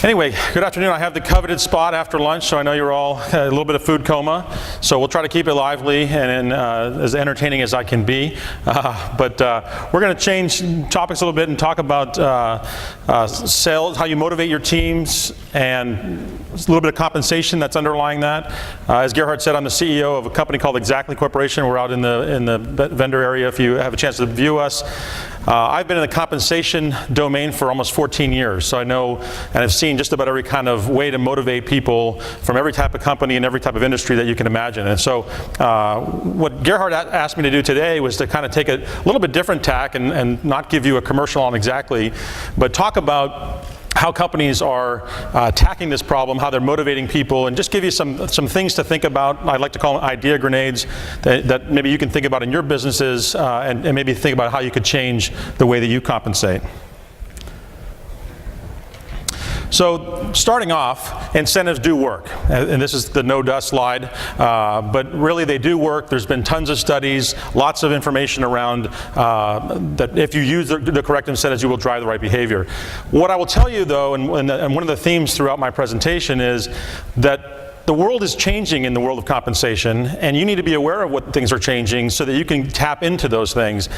Anyway, good afternoon. I have the coveted spot after lunch, so I know you're all a little bit of food coma. So we'll try to keep it lively and as entertaining as I can be. But we're going to change topics a little bit and talk about sales, how you motivate your teams, and a little bit of compensation that's underlying that. As Gerhard said, I'm the CEO of a company called Exactly Corporation. We're out in the vendor area if you have a chance to view us. I've been in the compensation domain for almost 14 years, so I know and have seen just about every kind of way to motivate people from every type of company and every type of industry that you can imagine. And so what Gerhard asked me to do today was to kind of take a little bit different tack and not give you a commercial on Exactly, but talk about how companies are attacking this problem, how they're motivating people, and just give you some things to think about. I like to call them idea grenades that maybe you can think about in your businesses and maybe think about how you could change the way that you compensate. So starting off, incentives do work, and this is the no dust slide, but really they do work. There's been tons of studies, lots of information around that if you use the correct incentives, you will drive the right behavior. What I will tell you though, and one of the themes throughout my presentation is that the world is changing in the world of compensation, and you need to be aware of what things are changing so that you can tap into those things,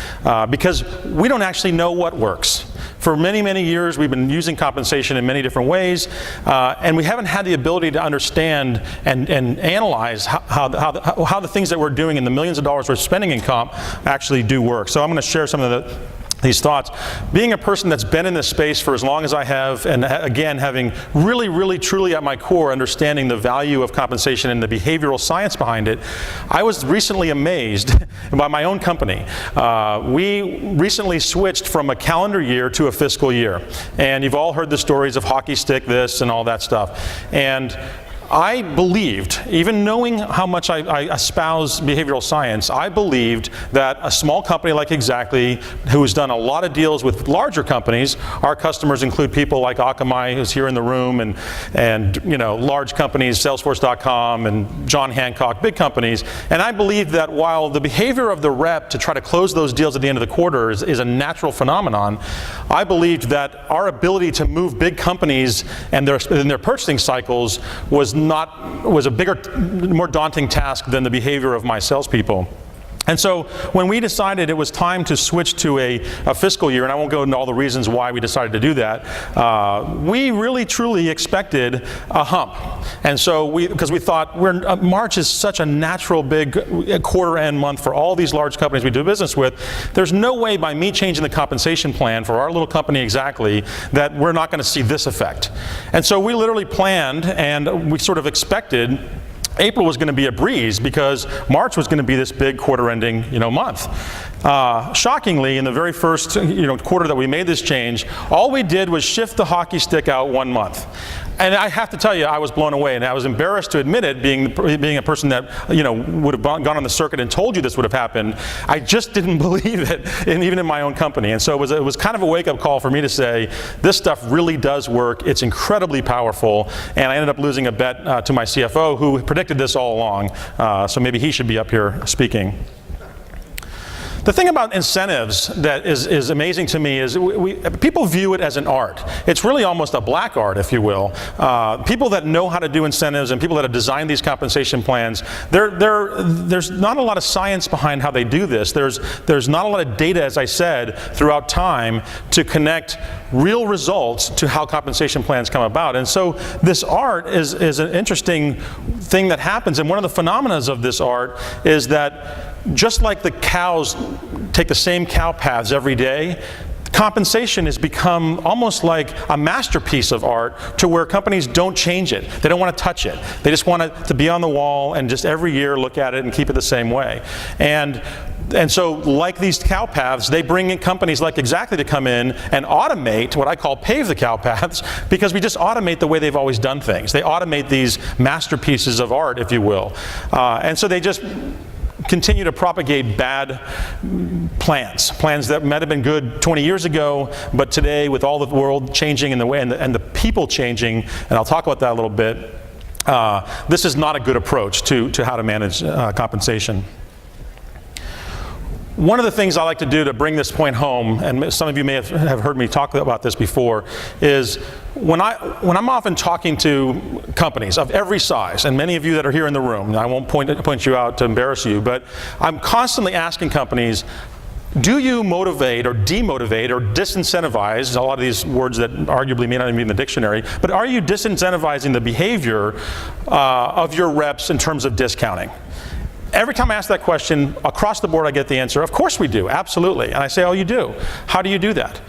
because we don't actually know what works. For many, many years, we've been using compensation in many different ways, and we haven't had the ability to understand and analyze how the things that we're doing and the millions of dollars we're spending in comp actually do work. So I'm going to share some of these thoughts. Being a person that's been in this space for as long as I have, and again, having really, truly at my core understanding the value of compensation and the behavioral science behind it, I was recently amazed by my own company. We recently switched from a calendar year to a fiscal year. And you've all heard the stories of hockey stick this and all that stuff. And I believed, even knowing how much I espouse behavioral science, I believed that a small company like Exactly, who has done a lot of deals with larger companies, our customers include people like Akamai, who's here in the room, and you know, large companies, Salesforce.com, and John Hancock, big companies. And I believed that while the behavior of the rep to try to close those deals at the end of the quarter is a natural phenomenon, I believed that our ability to move big companies and their purchasing cycles was a bigger, more daunting task than the behavior of my salespeople. And so when we decided it was time to switch to a fiscal year, and I won't go into all the reasons why we decided to do that, we really truly expected a hump. And so because we thought March is such a natural big quarter end month for all these large companies we do business with, there's no way by me changing the compensation plan for our little company Exactly that we're not going to see this effect. And so we literally planned, and we sort of expected April was going to be a breeze because March was going to be this big quarter-ending, month. Shockingly, in the very first, quarter that we made this change, all we did was shift the hockey stick out 1 month. And I have to tell you, I was blown away, and I was embarrassed to admit it, being a person that would have gone on the circuit and told you this would have happened. I just didn't believe it, even in my own company. And so it was kind of a wake-up call for me to say, this stuff really does work. It's incredibly powerful. And I ended up losing a bet to my CFO, who predicted this all along. So maybe he should be up here speaking. The thing about incentives that is amazing to me is people view it as an art. It's really almost a black art, if you will. People that know how to do incentives and people that have designed these compensation plans, there's not a lot of science behind how they do this. There's not a lot of data, as I said, throughout time to connect real results to how compensation plans come about. And so this art is an interesting thing that happens. And one of the phenomena of this art is that just like the cows take the same cow paths every day, compensation has become almost like a masterpiece of art to where companies don't change it. They don't want to touch it. They just want it to be on the wall and just every year look at it and keep it the same way. And so like these cow paths, they bring in companies like Exactly to come in and automate what I call pave the cow paths, because we just automate the way they've always done things. They automate these masterpieces of art, if you will. And so they just continue to propagate bad plans that might have been good 20 years ago, but today with all the world changing in the way and the people changing, and I'll talk about that a little bit, this is not a good approach to how to manage compensation. One of the things I like to do to bring this point home, and some of you may have heard me talk about this before, is when I'm often talking to companies of every size, and many of you that are here in the room, and I won't point you out to embarrass you, but I'm constantly asking companies, do you motivate or demotivate or disincentivize, a lot of these words that arguably may not even be in the dictionary, but are you disincentivizing the behavior of your reps in terms of discounting? Every time I ask that question, across the board I get the answer, of course we do, absolutely. And I say, oh, you do. How do you do that?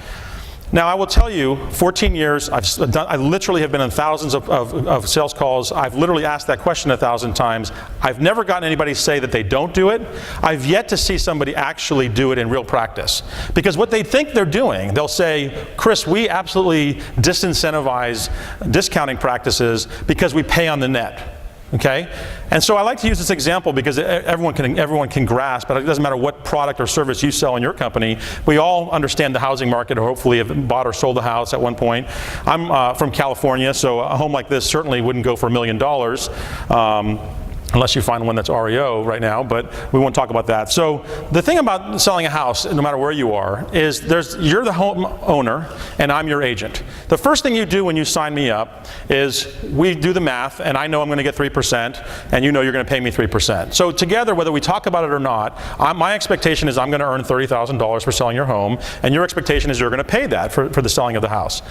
Now, I will tell you, 14 years, I literally have been on thousands of sales calls. I've literally asked that question 1,000 times. I've never gotten anybody say that they don't do it. I've yet to see somebody actually do it in real practice. Because what they think they're doing, they'll say, Chris, we absolutely disincentivize discounting practices because we pay on the net. Okay? And so I like to use this example because everyone can grasp, but it doesn't matter what product or service you sell in your company. We all understand the housing market, or hopefully have bought or sold a house at one point. I'm from California, so a home like this certainly wouldn't go for $1 million. Unless you find one that's REO right now, but we won't talk about that. So the thing about selling a house, no matter where you are, is you're the home owner and I'm your agent. The first thing you do when you sign me up is we do the math, and I know I'm going to get 3%, and you know you're going to pay me 3%. So together, whether we talk about it or not, my expectation is I'm going to earn $30,000 for selling your home, and your expectation is you're going to pay that for the selling of the house.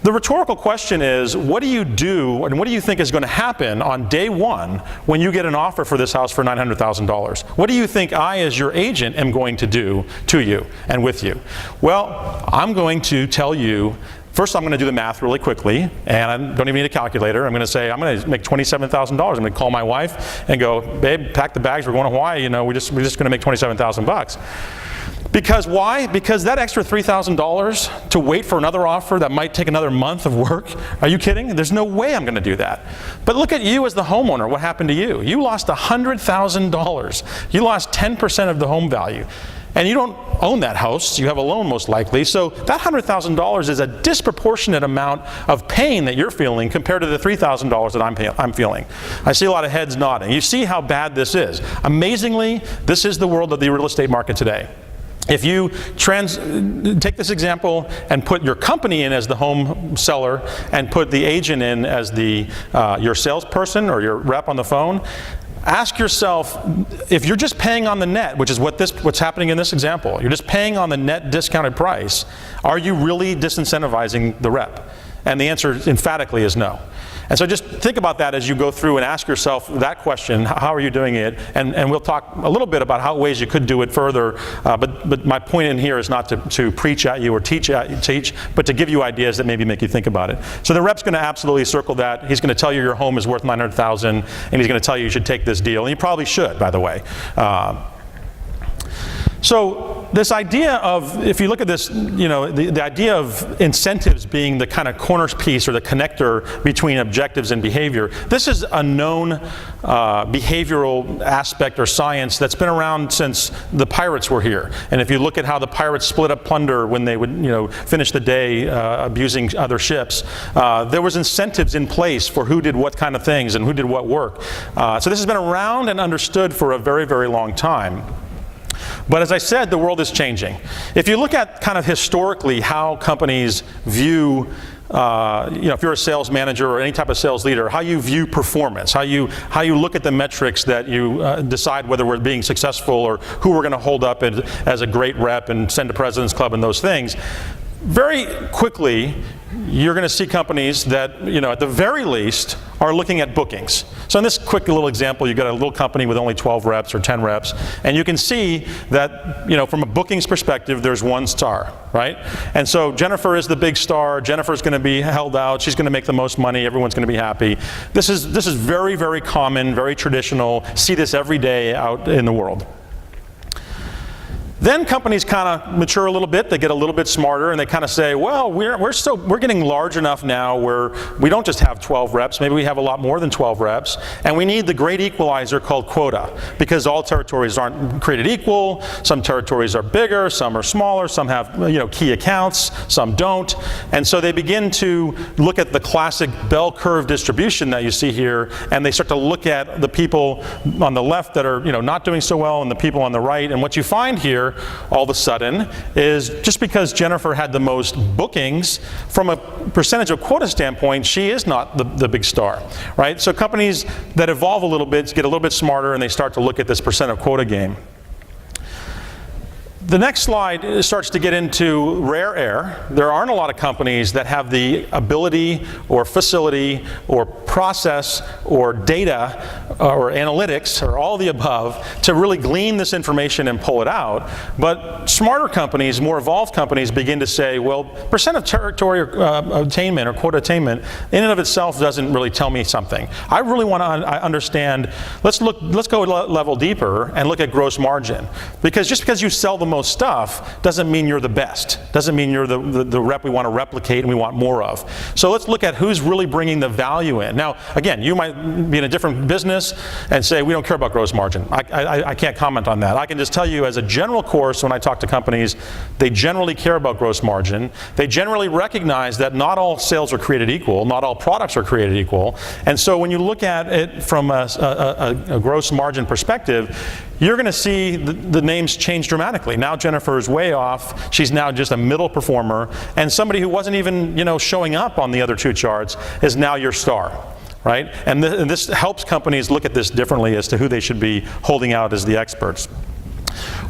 The rhetorical question is, what do you do, and what do you think is going to happen on day one when you get an offer for this house for $900,000? What do you think I, as your agent, am going to do to you and with you? Well, I'm going to tell you, first I'm going to do the math really quickly, and I don't even need a calculator. I'm going to say, I'm going to make $27,000. I'm going to call my wife and go, babe, pack the bags, we're going to Hawaii, you know, we're just going to make $27,000. Because why? Because that extra $3,000 to wait for another offer that might take another month of work, are you kidding? There's no way I'm going to do that. But look at you as the homeowner. What happened to you? You lost $100,000. You lost 10% of the home value. And you don't own that house. You have a loan most likely. So that $100,000 is a disproportionate amount of pain that you're feeling compared to the $3,000 that I'm feeling. I see a lot of heads nodding. You see how bad this is. Amazingly, this is the world of the real estate market today. If you take this example and put your company in as the home seller and put the agent in as your salesperson or your rep on the phone, ask yourself, if you're just paying on the net, which is what's happening in this example, you're just paying on the net discounted price, are you really disincentivizing the rep? And the answer emphatically is no. And so just think about that as you go through and ask yourself that question, how are you doing it? And we'll talk a little bit about how ways you could do it further, but my point in here is not to preach at you or teach, but to give you ideas that maybe make you think about it. So the rep's going to absolutely circle that. He's going to tell you your home is worth $900,000, and he's going to tell you should take this deal, and you probably should, by the way. So this idea of, if you look at this, you know, the idea of incentives being the kind of corner piece or the connector between objectives and behavior, this is a known behavioral aspect or science that's been around since the pirates were here. And if you look at how the pirates split up plunder when they would, you know, finish the day abusing other ships, there was incentives in place for who did what kind of things and who did what work. So this has been around and understood for a very, very long time. But as I said, the world is changing. If you look at kind of historically how companies view, if you're a sales manager or any type of sales leader, how you view performance, how you look at the metrics that you decide whether we're being successful or who we're going to hold up as a great rep and send to President's Club and those things, very quickly you're going to see companies that, you know, at the very least are looking at bookings. So in this quick little example, you've got a little company with only 12 reps or 10 reps, and you can see that, you know, from a bookings perspective, there's one star, right? And so Jennifer is the big star. Jennifer's going to be held out. She's going to make the most money. Everyone's going to be happy. This is very, very common, very traditional. See this every day out in the world. Then companies kind of mature a little bit, they get a little bit smarter, and they kind of say, well, we're getting large enough now where we don't just have 12 reps, maybe we have a lot more than 12 reps, and we need the great equalizer called quota, because all territories aren't created equal. Some territories are bigger, some are smaller, some have key accounts, some don't, and so they begin to look at the classic bell curve distribution that you see here, and they start to look at the people on the left that are not doing so well and the people on the right, and what you find here all of a sudden is just because Jennifer had the most bookings, from a percentage of quota standpoint, she is not the big star, right? So companies that evolve a little bit get a little bit smarter, and they start to look at this percent of quota game. The next slide starts to get into rare air. There aren't a lot of companies that have the ability or facility or process or data or analytics or all the above to really glean this information and pull it out. But smarter companies, more evolved companies, begin to say, well, percent of territory attainment or quota attainment in and of itself doesn't really tell me something. I really want to understand, let's go a level deeper and look at gross margin. Because just because you sell the most stuff doesn't mean you're the best. Doesn't mean you're the rep we want to replicate and we want more of. So let's look at who's really bringing the value in. Now, again, you might be in a different business and say, we don't care about gross margin. I can't comment on that. I can just tell you as a general course, when I talk to companies, they generally care about gross margin. They generally recognize that not all sales are created equal, not all products are created equal. And so when you look at it from a gross margin perspective, you're going to see the names change dramatically. Now Jennifer is way off. She's now just a middle performer. And somebody who wasn't even showing up on the other two charts is now your star, right? And this helps companies look at this differently as to who they should be holding out as the experts.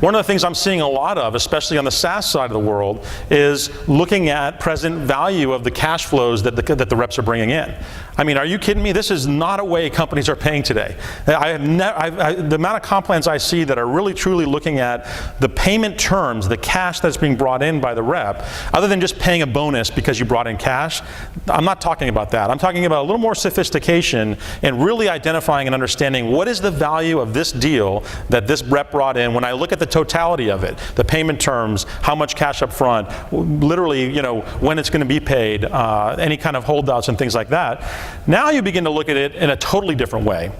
One of the things I'm seeing a lot of, especially on the SaaS side of the world, is looking at present value of the cash flows that the reps are bringing in. I mean, are you kidding me? This is not a way companies are paying today. The amount of comp plans I see that are really truly looking at the payment terms, the cash that's being brought in by the rep, other than just paying a bonus because you brought in cash, I'm not talking about that. I'm talking about a little more sophistication and really identifying and understanding what is the value of this deal that this rep brought in. When I look at the totality of it, the payment terms, how much cash up front, literally, when it's going to be paid, any kind of holdouts and things like that. Now you begin to look at it in a totally different way.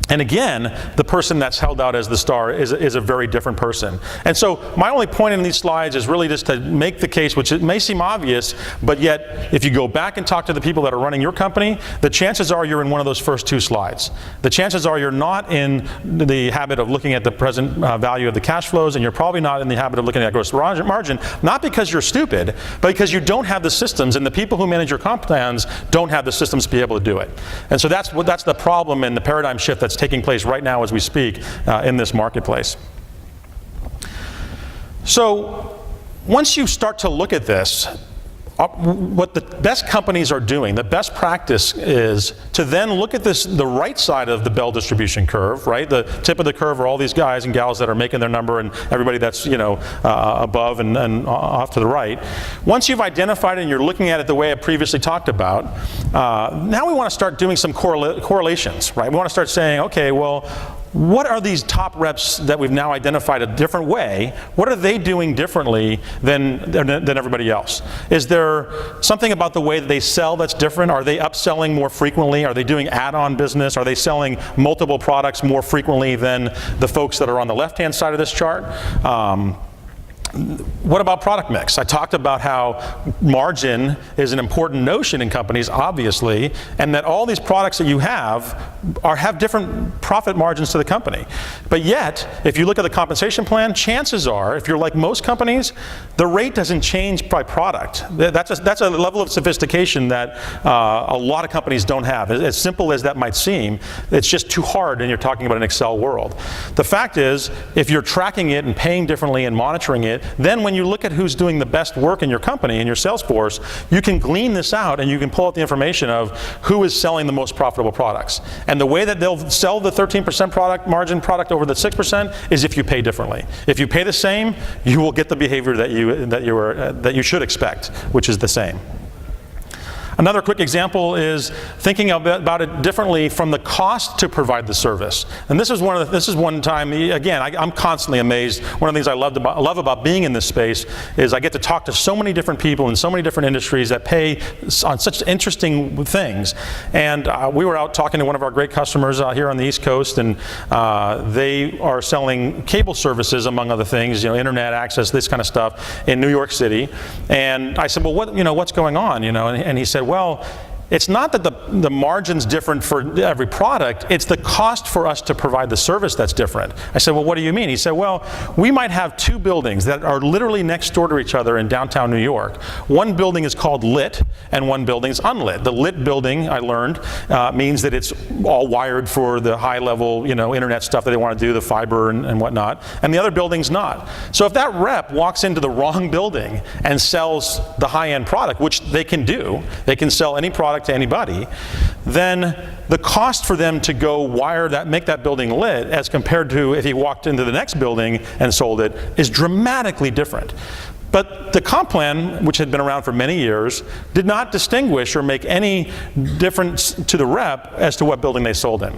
And again, the person that's held out as the star is a very different person. And so my only point in these slides is really just to make the case, which it may seem obvious, but yet if you go back and talk to the people that are running your company, the chances are you're in one of those first two slides. The chances are you're not in the habit of looking at the present value of the cash flows, and you're probably not in the habit of looking at gross margin, not because you're stupid, but because you don't have the systems, and the people who manage your comp plans don't have the systems to be able to do it. And so that's the problem and the paradigm shift that's taking place right now as we speak in this marketplace. So once you start to look at this, what the best companies are doing, the best practice is to then look at the right side of the bell distribution curve, right? The tip of the curve are all these guys and gals that are making their number, and everybody that's above and off to the right. Once you've identified it and you're looking at it the way I previously talked about, now we want to start doing some correlations, right? We want to start saying, okay, well, what are these top reps that we've now identified a different way? What are they doing differently than everybody else? Is there something about the way that they sell that's different? Are they upselling more frequently? Are they doing add-on business? Are they selling multiple products more frequently than the folks that are on the left-hand side of this chart? What about product mix? I talked about how margin is an important notion in companies, obviously, and that all these products that you have different profit margins to the company. But yet, if you look at the compensation plan, chances are, if you're like most companies, the rate doesn't change by product. That's a level of sophistication that a lot of companies don't have. As simple as that might seem, it's just too hard when you're talking about an Excel world. The fact is, if you're tracking it and paying differently and monitoring it, then when you look at who's doing the best work in your company, in your sales force, you can glean this out and you can pull out the information of who is selling the most profitable products. And the way that they'll sell the 13% margin product over the 6% is if you pay differently. If you pay the same, you will get the behavior that you should expect, which is the same. Another quick example is thinking about it differently from the cost to provide the service. And this is one time, again, I'm constantly amazed. One of the things I love about being in this space is I get to talk to so many different people in so many different industries that pay on such interesting things. And we were out talking to one of our great customers here on the East Coast, and they are selling cable services, among other things, internet access, this kind of stuff, in New York City. And I said, well, what's going on? And he said, well, it's not that the margin's different for every product, it's the cost for us to provide the service that's different. I said, well, what do you mean? He said, well, we might have two buildings that are literally next door to each other in downtown New York. One building is called lit, and one building is unlit. The lit building, I learned, means that it's all wired for the high-level, internet stuff that they want to do, the fiber and whatnot, and the other building's not. So if that rep walks into the wrong building and sells the high-end product, which they can do, they can sell any product to anybody, then the cost for them to go make that building lit as compared to if he walked into the next building and sold it is dramatically different. But the comp plan, which had been around for many years, did not distinguish or make any difference to the rep as to what building they sold in.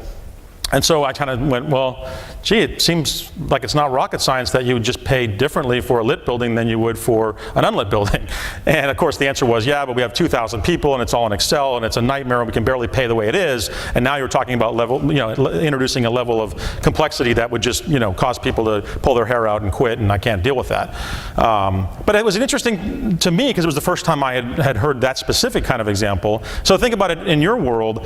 And so I kind of went, well, gee, it seems like it's not rocket science that you would just pay differently for a lit building than you would for an unlit building. And of course the answer was, yeah, but we have 2,000 people and it's all in Excel and it's a nightmare and we can barely pay the way it is. And now you're talking about introducing a level of complexity that would just, cause people to pull their hair out and quit, and I can't deal with that. But it was interesting to me because it was the first time I had heard that specific kind of example. So think about it in your world.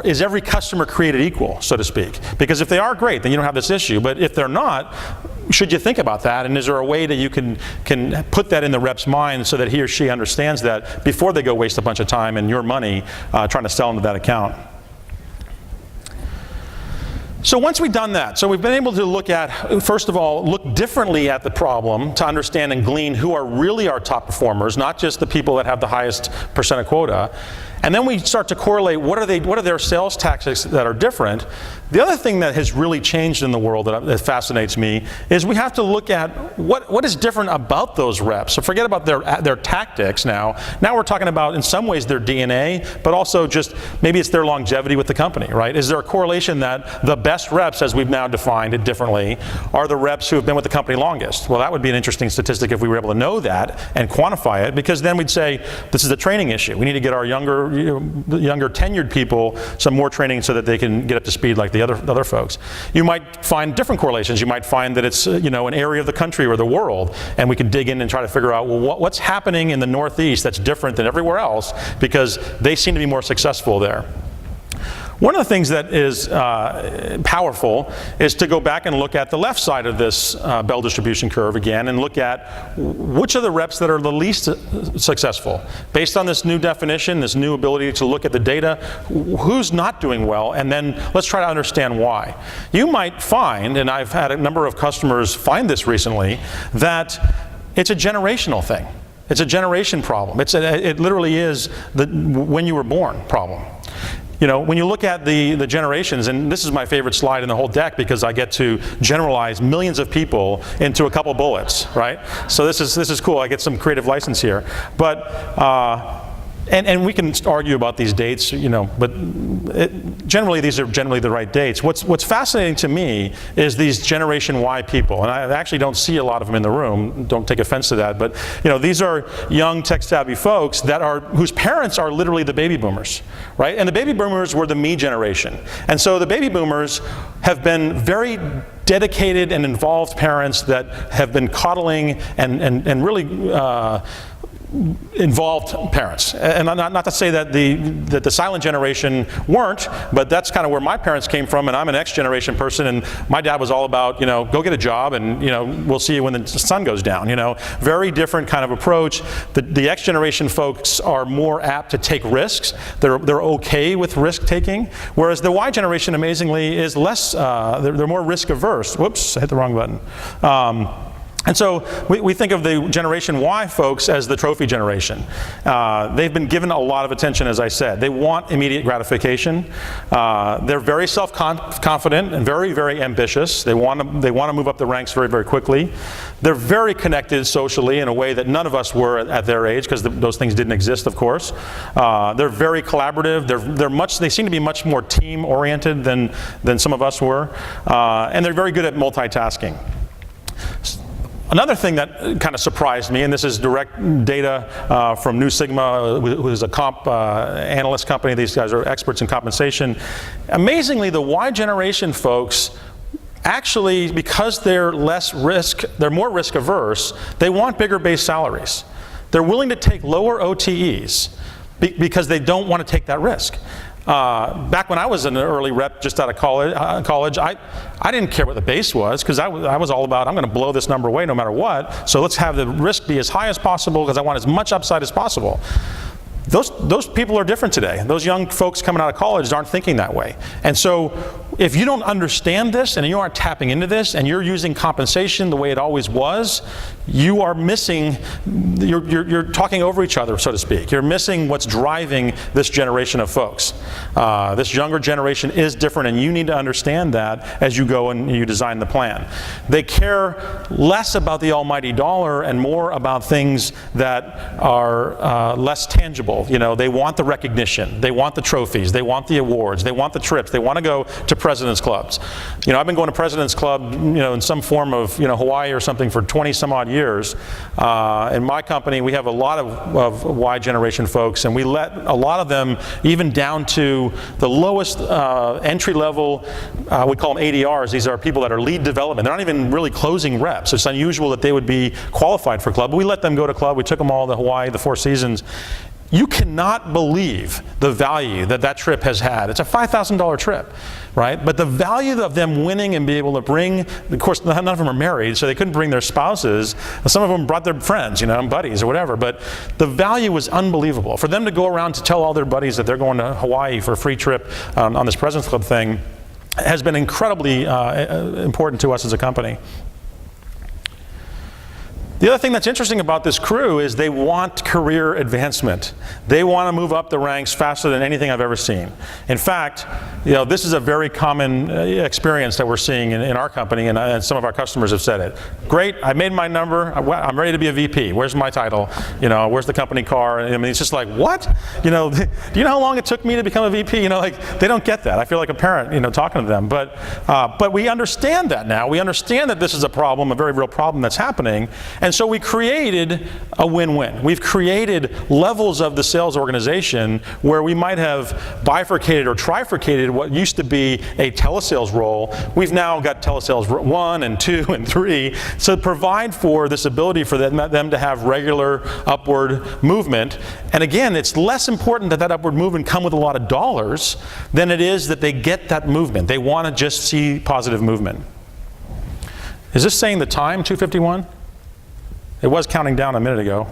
Is every customer created equal, so to speak? Because if they are, great, then you don't have this issue. But if they're not, should you think about that? And is there a way that you can put that in the rep's mind so that he or she understands that before they go waste a bunch of time and your money trying to sell into that account? So once we've done that, so we've been able to first of all, look differently at the problem to understand and glean who are really our top performers, not just the people that have the highest percent of quota. And then we start to correlate what are their sales tactics that are different. The other thing that has really changed in the world that fascinates me is we have to look at what is different about those reps. So forget about their tactics now. Now we're talking about, in some ways, their DNA, but also just maybe it's their longevity with the company, right? Is there a correlation that the best reps, as we've now defined it differently, are the reps who have been with the company longest? Well, that would be an interesting statistic if we were able to know that and quantify it, because then we'd say this is a training issue. We need to get our younger tenured people some more training so that they can get up to speed like the other folks. You might find different correlations. You might find that it's an area of the country or the world, and we can dig in and try to figure out, well, what's happening in the Northeast that's different than everywhere else because they seem to be more successful there. One of the things that is powerful is to go back and look at the left side of this Bell distribution curve again and look at which are the reps that are the least successful. Based on this new definition, this new ability to look at the data, who's not doing well, and then let's try to understand why. You might find, and I've had a number of customers find this recently, that it's a generational thing. It's a generation problem. It literally is the when you were born problem. When you look at the generations, and this is my favorite slide in the whole deck because I get to generalize millions of people into a couple bullets, right? So this is cool. I get some creative license here. But and we can argue about these dates, but generally these are generally the right dates. What's fascinating to me is these Generation Y people, and I actually don't see a lot of them in the room. Don't take offense to that, but these are young tech-savvy folks whose parents are literally the baby boomers, right? And the baby boomers were the me generation, and so the baby boomers have been very dedicated and involved parents that have been coddling and really involved parents. And not to say that the silent generation weren't, but that's kind of where my parents came from, and I'm an X generation person, and my dad was all about, go get a job and, we'll see you when the sun goes down, Very different kind of approach. The X generation folks are more apt to take risks. They're okay with risk taking, whereas the Y generation, amazingly, is less, they're more risk averse. Whoops, I hit the wrong button. And so we think of the Generation Y folks as the trophy generation. They've been given a lot of attention, as I said. They want immediate gratification. They're very self-confident and very, very ambitious. They want to move up the ranks very, very quickly. They're very connected socially in a way that none of us were at their age, because those things didn't exist, of course. They're very collaborative. They seem to be much more team-oriented than some of us were. And they're very good at multitasking. Another thing that kind of surprised me, and this is direct data from New Sigma, who is a comp analyst company. These guys are experts in compensation. Amazingly, the Y generation folks, actually, because they're more risk averse, they want bigger base salaries. They're willing to take lower OTEs because they don't want to take that risk. Back when I was an early rep just out of college, I didn't care what the base was, because I was all about, I'm going to blow this number away no matter what, so let's have the risk be as high as possible because I want as much upside as possible. Those people are different today. Those young folks coming out of college aren't thinking that way. And so if you don't understand this and you aren't tapping into this and you're using compensation the way it always was, you are missing, you're talking over each other, so to speak. You're missing what's driving this generation of folks. This younger generation is different, and you need to understand that as you go and you design the plan. They care less about the almighty dollar and more about things that are less tangible. You know, they want the recognition, they want the trophies, they want the awards, they want the trips, they want to go to President's Clubs. You know, I've been going to President's Club, you know, in some form of, you know, Hawaii or something for 20 some odd years. In my company, we have a lot of Y generation folks, and we let a lot of them, even down to the lowest entry level, we call them ADRs. These are people that are lead development. They're not even really closing reps. It's unusual that they would be qualified for club, but we let them go to club. We took them all to Hawaii, the Four Seasons. You cannot believe the value that trip has had. It's a $5,000 trip, right? But the value of them winning and being able to bring, of course, none of them are married, so they couldn't bring their spouses. Some of them brought their friends, you know, buddies or whatever. But the value was unbelievable. For them to go around to tell all their buddies that they're going to Hawaii for a free trip on this President's Club thing has been incredibly important to us as a company. The other thing that's interesting about this crew is they want career advancement. They want to move up the ranks faster than anything I've ever seen. In fact, you know, this is a very common experience that we're seeing in our company, and some of our customers have said it. Great, I made my number, I'm ready to be a VP. Where's my title? You know, where's the company car? I mean, it's just like, what? You know, do you know how long it took me to become a VP? You know, like, they don't get that. I feel like a parent, you know, talking to them. But we understand that now. We understand that this is a problem, a very real problem that's happening. And so we created a win-win. We've created levels of the sales organization where we might have bifurcated or trifurcated what used to be a telesales role. We've now got telesales 1 and 2 and 3 to provide for this ability for them to have regular upward movement. And again, it's less important that upward movement come with a lot of dollars than it is that they get that movement. They want to just see positive movement. Is this saying the time, 2:51? It was counting down a minute ago.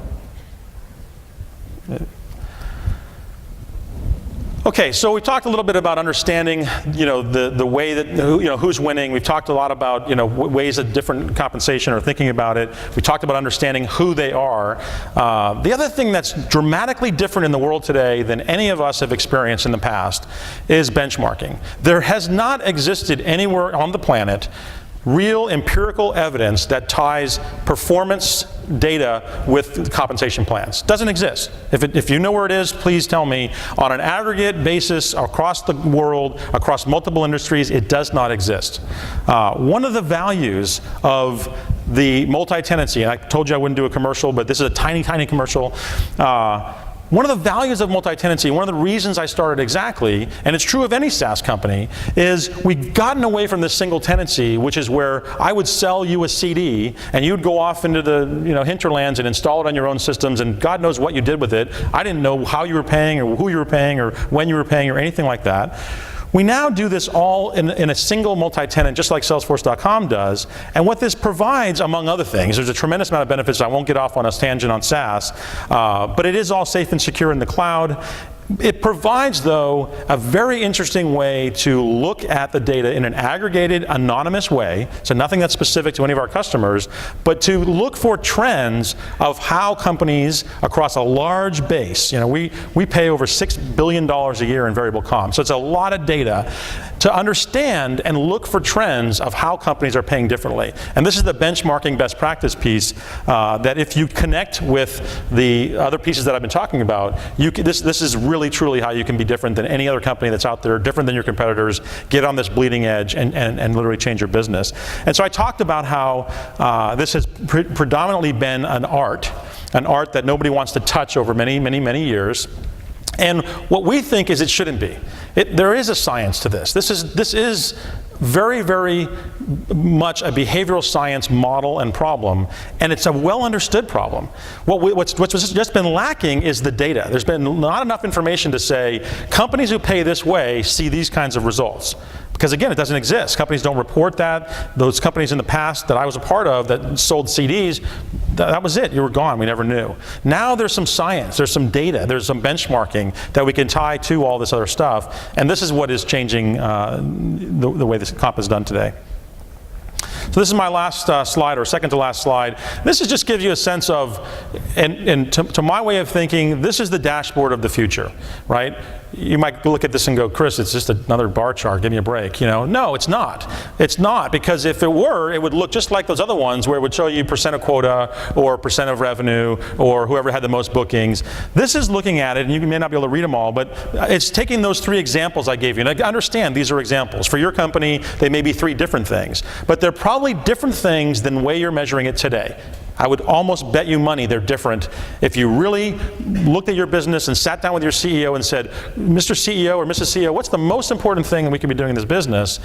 Okay, so we talked a little bit about understanding, you know, the way that, you know, who's winning. We've talked a lot about, you know, ways of different compensation or thinking about it. We talked about understanding who they are. The other thing that's dramatically different in the world today than any of us have experienced in the past is benchmarking. There has not existed anywhere on the planet real empirical evidence that ties performance data with compensation plans. Doesn't exist. If you know where it is, please tell me. On an aggregate basis across the world, across multiple industries, it does not exist. One of the values of the multi-tenancy, and I told you I wouldn't do a commercial, but this is a tiny, tiny commercial. One of the values of multi-tenancy, one of the reasons I started Exactly, and it's true of any SaaS company, is we've gotten away from this single tenancy, which is where I would sell you a CD and you'd go off into the, you know, hinterlands and install it on your own systems, and God knows what you did with it. I didn't know how you were paying or who you were paying or when you were paying or anything like that. We now do this all in a single multi-tenant, just like Salesforce.com does. And what this provides, among other things, there's a tremendous amount of benefits. I won't get off on a tangent on SaaS, but it is all safe and secure in the cloud. It provides, though, a very interesting way to look at the data in an aggregated, anonymous way, so nothing that's specific to any of our customers, but to look for trends of how companies across a large base, we pay over $6 billion a year in variable comp, so it's a lot of data, to understand and look for trends of how companies are paying differently. And this is the benchmarking best practice piece that if you connect with the other pieces that I've been talking about, this is really truly how you can be different than any other company that's out there, different than your competitors, get on this bleeding edge and literally change your business. And so I talked about how this has predominantly been an art that nobody wants to touch over many, many, many years. And what we think is it shouldn't be. There is a science to this. This is very, very much a behavioral science model and problem, and it's a well-understood problem. What's just been lacking is the data. There's been not enough information to say, companies who pay this way see these kinds of results. Because again, it doesn't exist. Companies don't report that. Those companies in the past that I was a part of that sold CDs, that was it. You were gone. We never knew. Now there's some science. There's some data. There's some benchmarking that we can tie to all this other stuff. And this is what is changing the way this comp is done today. So this is my last slide, or second to last slide. This just gives you a sense of, and to my way of thinking, this is the dashboard of the future, right? You might look at this and go, Chris, it's just another bar chart, give me a break. No, it's not. It's not, because if it were, it would look just like those other ones where it would show you percent of quota, or percent of revenue, or whoever had the most bookings. This is looking at it, and you may not be able to read them all, but it's taking those 3 examples I gave you. And I understand these are examples. For your company, they may be 3 different things, but they're probably different things than the way you're measuring it today. I would almost bet you money they're different. If you really looked at your business and sat down with your CEO and said, Mr. CEO or Mrs. CEO, what's the most important thing that we can be doing in this business?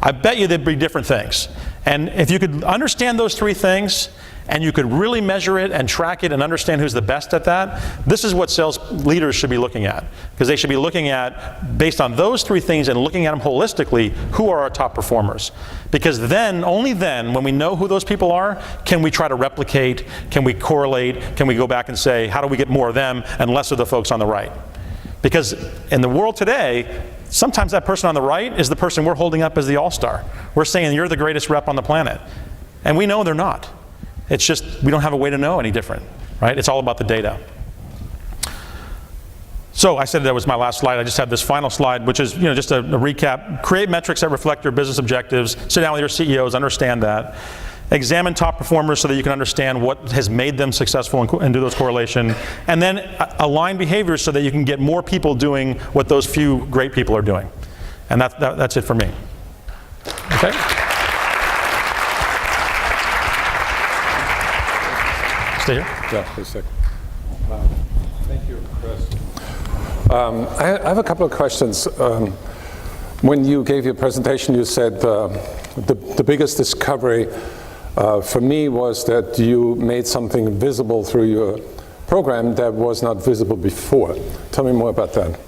I bet you there'd be different things. And if you could understand those 3 things, and you could really measure it and track it and understand who's the best at that, this is what sales leaders should be looking at. Because they should be looking at, based on those 3 things and looking at them holistically, who are our top performers. Because then, only then, when we know who those people are, can we try to replicate, can we correlate, can we go back and say, how do we get more of them and less of the folks on the right? Because in the world today, sometimes that person on the right is the person we're holding up as the all-star. We're saying you're the greatest rep on the planet. And we know they're not. It's just we don't have a way to know any different, right? It's all about the data. So I said that was my last slide. I just have this final slide, which is just a recap. Create metrics that reflect your business objectives. Sit down with your CEOs, understand that. Examine top performers so that you can understand what has made them successful and do those correlation. And then align behaviors so that you can get more people doing what those few great people are doing. And that's it for me. Okay? Stay here? Yeah, please stay. Thank you, Chris. I have a couple of questions. When you gave your presentation, you said the biggest discovery for me was that you made something visible through your program that was not visible before. Tell me more about that.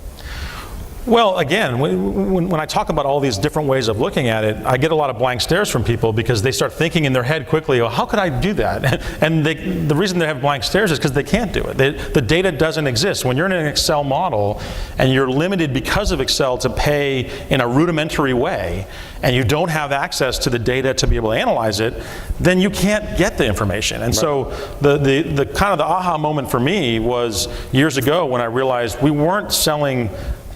Well, again, when I talk about all these different ways of looking at it, I get a lot of blank stares from people because they start thinking in their head quickly, oh, how could I do that? And the reason they have blank stares is because they can't do it. The data doesn't exist. When you're in an Excel model and you're limited because of Excel to pay in a rudimentary way, and you don't have access to the data to be able to analyze it, then you can't get the information. And so the kind of the aha moment for me was years ago when I realized we weren't selling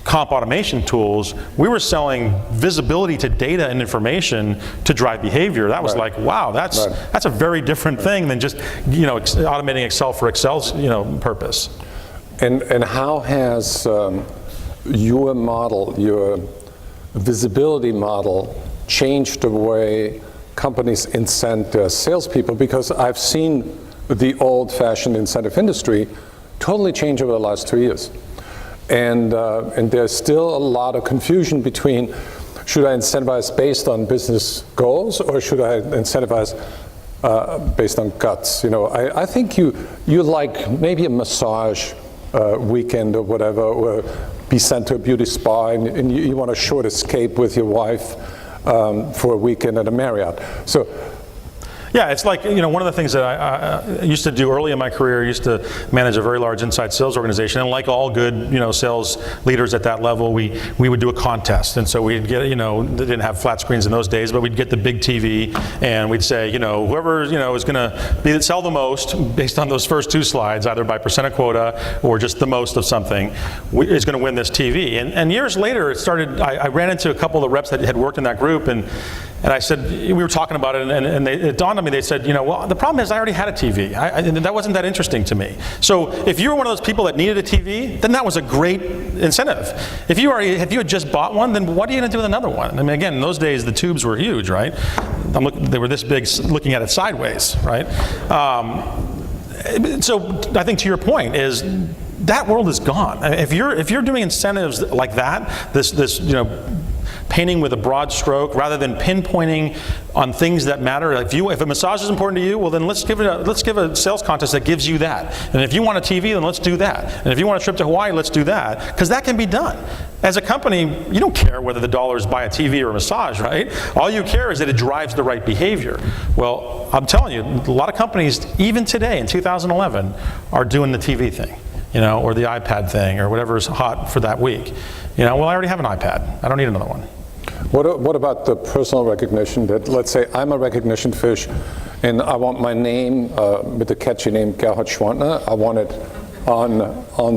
comp automation tools, we were selling visibility to data and information to drive behavior. That was like, wow, that's a very different thing than just automating Excel for Excel's purpose. And how has your model, your visibility model, changed the way companies incent their salespeople? Because I've seen the old-fashioned incentive industry totally change over the last 2 years. And there's still a lot of confusion between, should I incentivize based on business goals or should I incentivize based on guts? I think you like maybe a massage weekend or whatever, or be sent to a beauty spa and you want a short escape with your wife for a weekend at a Marriott. So Yeah, it's like, one of the things that I used to do early in my career, I used to manage a very large inside sales organization, and like all good, sales leaders at that level, we would do a contest. And so we'd get, they didn't have flat screens in those days, but we'd get the big TV, and we'd say, whoever, is going to sell the most based on those first two slides, either by percent of quota or just the most of something, is going to win this TV. And years later, I ran into a couple of the reps that had worked in that group, and I said, we were talking about it, and it dawned on me, they said, well, the problem is I already had a TV. And that wasn't that interesting to me. So if you were one of those people that needed a TV, then that was a great incentive. If you had just bought one, then what are you going to do with another one? I mean, again, in those days, the tubes were huge, right? They were this big looking at it sideways, right? So I think to your point is, that world is gone. If you're doing incentives like that, this painting with a broad stroke rather than pinpointing on things that matter. If a massage is important to you, well then let's give a sales contest that gives you that. And if you want a TV, then let's do that. And if you want a trip to Hawaii, let's do that, because that can be done. As a company, you don't care whether the dollars buy a TV or a massage, right? All you care is that it drives the right behavior. Well, I'm telling you, a lot of companies, even today in 2011, are doing the TV thing, or the iPad thing, or whatever's hot for that week. Well, I already have an iPad. I don't need another one. What about the personal recognition? That, let's say I'm a recognition fish, and I want my name with the catchy name Gerhard Schwantner. I want it on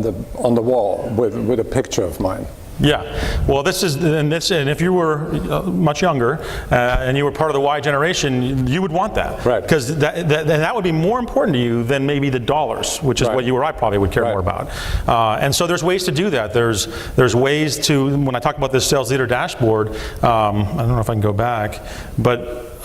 the wall with a picture of mine. Yeah, well, and if you were much younger and you were part of the Y generation, you would want that, right? Because that would be more important to you than maybe the dollars, which is what you or I probably would care more about. And so there's ways to do that. There's ways to, when I talk about this sales leader dashboard, I don't know if I can go back, but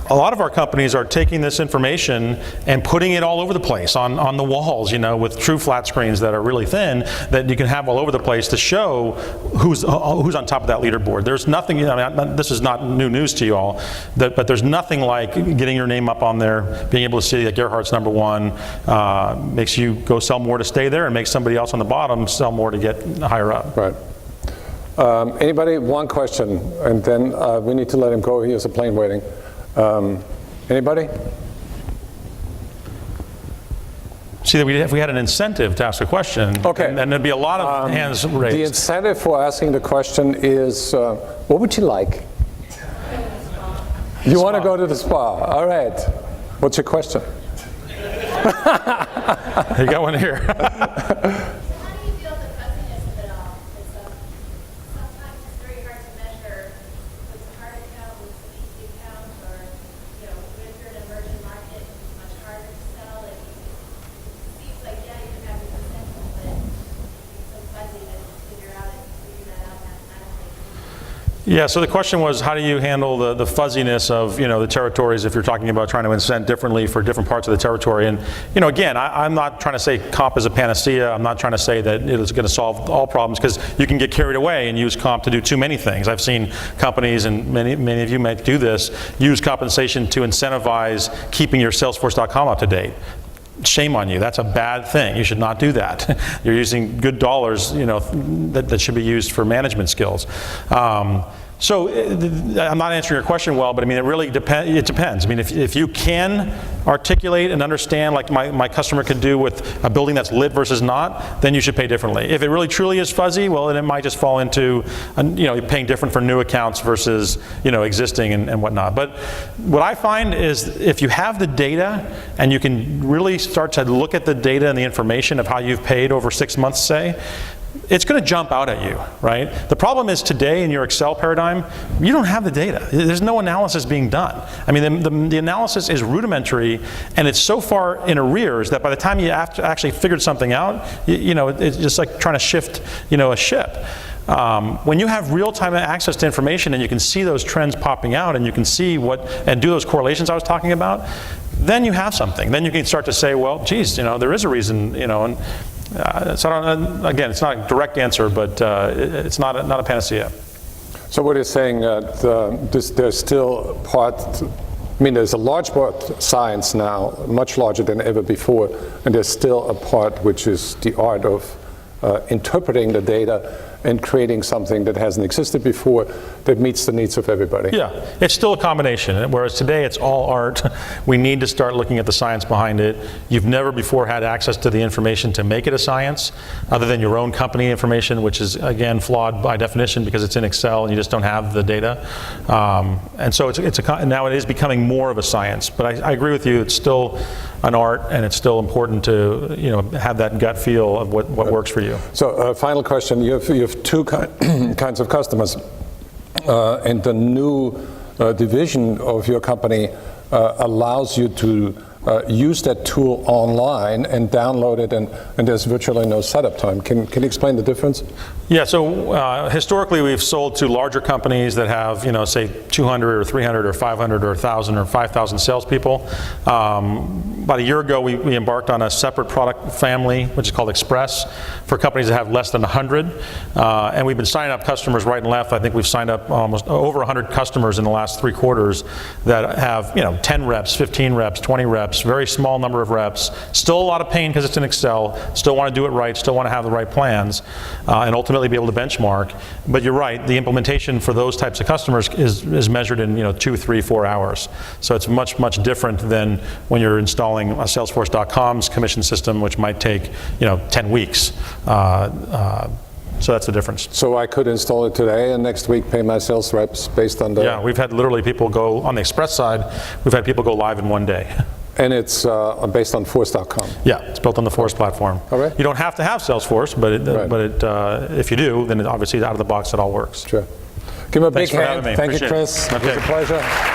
a lot of our companies are taking this information and putting it all over the place on the walls, with true flat screens that are really thin that you can have all over the place to show who's on top of that leaderboard. There's nothing, this is not new news to you all, but there's nothing like getting your name up on there, being able to see that Gerhard's number one, makes you go sell more to stay there, and makes somebody else on the bottom sell more to get higher up. Right. Anybody? One question, and then we need to let him go. He has a plane waiting. Anybody? See, if we had an incentive to ask a question, okay, and there'd be a lot of hands raised. The incentive for asking the question is, what would you like? You want to go to the spa. All right. What's your question? You got one here. Yeah, so the question was, how do you handle the fuzziness of the territories if you're talking about trying to incent differently for different parts of the territory? And again, I'm not trying to say comp is a panacea. I'm not trying to say that it is going to solve all problems, because you can get carried away and use comp to do too many things. I've seen companies, and many of you might do this, use compensation to incentivize keeping your Salesforce.com up to date. Shame on you. That's a bad thing. You should not do that. You're using good dollars, that should be used for management skills. So I'm not answering your question well, but I mean, it really depends. It depends. I mean, if you can articulate and understand, like my customer could do with a building that's lit versus not, then you should pay differently. If it really truly is fuzzy, well, then it might just fall into, paying different for new accounts versus, existing and whatnot. But what I find is, if you have the data and you can really start to look at the data and the information of how you've paid over 6 months, say, it's going to jump out at you, right? The problem is, today in your Excel paradigm, you don't have the data. There's no analysis being done. I mean, the analysis is rudimentary, and it's so far in arrears that by the time you actually figured something out, it's just like trying to shift, a ship. When you have real-time access to information and you can see those trends popping out, and you can see and do those correlations I was talking about, then you have something. Then you can start to say, well, geez, there is a reason, and so again, it's not a direct answer, but it's not a panacea. So what you're saying, there's still there's a large part of science now, much larger than ever before, and there's still a part which is the art of interpreting the data and creating something that hasn't existed before that meets the needs of everybody. Yeah, it's still a combination. Whereas today it's all art. We need to start looking at the science behind it. You've never before had access to the information to make it a science, other than your own company information, which is again flawed by definition because it's in Excel and you just don't have the data. And so now it is becoming more of a science. But I agree with you. It's still an art, and it's still important to have that gut feel of what works for you. So, final question: you have two kinds of customers, and the new division of your company allows you to use that tool online and download it, and there's virtually no setup time. Can you explain the difference? Yeah, so historically we've sold to larger companies that have, say 200 or 300 or 500 or 1,000 or 5,000 salespeople. About a year ago we embarked on a separate product family, which is called Express, for companies that have less than 100. And we've been signing up customers right and left. I think we've signed up almost over 100 customers in the last 3 quarters that have 10 reps, 15 reps, 20 reps, very small number of reps. Still a lot of pain because it's in Excel. Still want to do it right. Still want to have the right plans, and ultimately be able to benchmark. But you're right. The implementation for those types of customers is measured in 2, 3, 4 hours. So it's much different than when you're installing a Salesforce.com's commission system, which might take 10 weeks. So that's the difference. So I could install it today and next week pay my sales reps based on the... Yeah, we've had literally people go, on the Express side, we've had people go live in 1 day. And it's based on Force.com. Yeah, it's built on the Force platform. All right. You don't have to have Salesforce, but if you do, then obviously out of the box it all works. Sure. Give me a big Thanks for having hand. me. Thank you, Appreciate Chris. it. Okay. It was a pleasure.